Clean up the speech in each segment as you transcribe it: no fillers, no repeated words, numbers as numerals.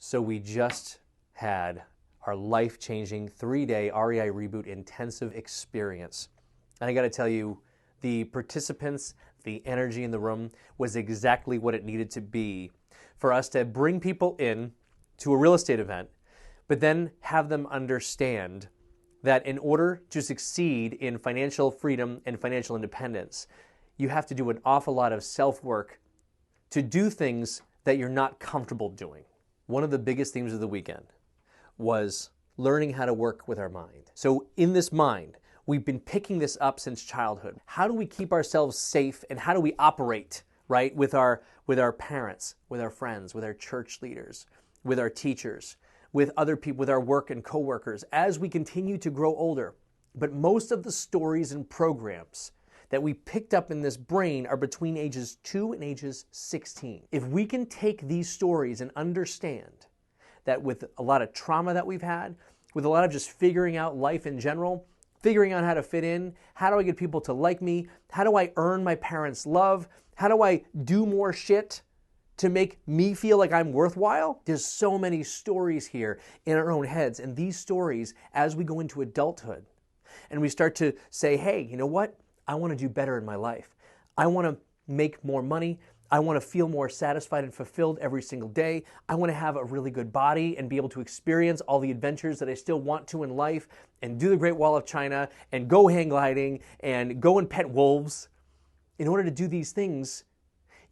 So we just had our life-changing 3-day REI Reboot Intensive Experience. And I got to tell you, the participants, the energy in the room was exactly what it needed to be for us to bring people in to a real estate event, but then have them understand that in order to succeed in financial freedom and financial independence, you have to do an awful lot of self-work to do things that you're not comfortable doing. One of the biggest themes of the weekend was learning how to work with our mind. So in this mind, we've been picking this up since childhood. How do we keep ourselves safe, and how do we operate, right, with our parents, with our friends, with our church leaders, with our teachers, with other people, with our work and coworkers as we continue to grow older? But most of the stories and programs that we picked up in this brain are between ages 2 and ages 16. If we can take these stories and understand that with a lot of trauma that we've had, with a lot of just figuring out life in general, figuring out how to fit in, how do I get people to like me, how do I earn my parents' love, how do I do more shit to make me feel like I'm worthwhile? There's so many stories here in our own heads, and these stories, as we go into adulthood, and we start to say, hey, you know what? I want to do better in my life. I want to make more money. I want to feel more satisfied and fulfilled every single day. I want to have a really good body and be able to experience all the adventures that I still want to in life, and do the Great Wall of China and go hang gliding and go and pet wolves. In order to do these things,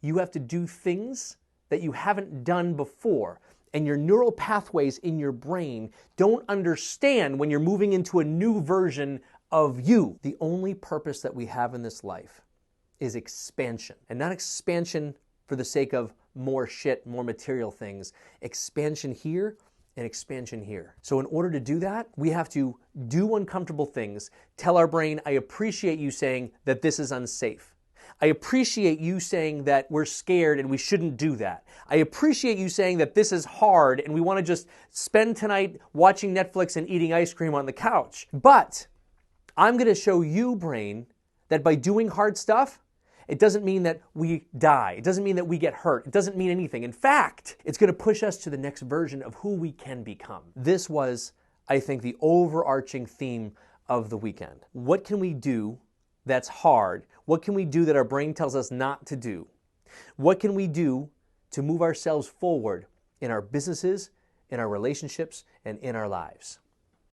you have to do things that you haven't done before. And your neural pathways in your brain don't understand when you're moving into a new version of you. The only purpose that we have in this life is expansion, and not expansion for the sake of more shit, more material things. Expansion here and expansion here. So in order to do that, we have to do uncomfortable things, tell our brain, I appreciate you saying that this is unsafe. I appreciate you saying that we're scared and we shouldn't do that. I appreciate you saying that this is hard and we want to just spend tonight watching Netflix and eating ice cream on the couch. But I'm going to show you, brain, that by doing hard stuff, it doesn't mean that we die. It doesn't mean that we get hurt. It doesn't mean anything. In fact, it's going to push us to the next version of who we can become. This was, I think, the overarching theme of the weekend. What can we do that's hard? What can we do that our brain tells us not to do? What can we do to move ourselves forward in our businesses, in our relationships, and in our lives?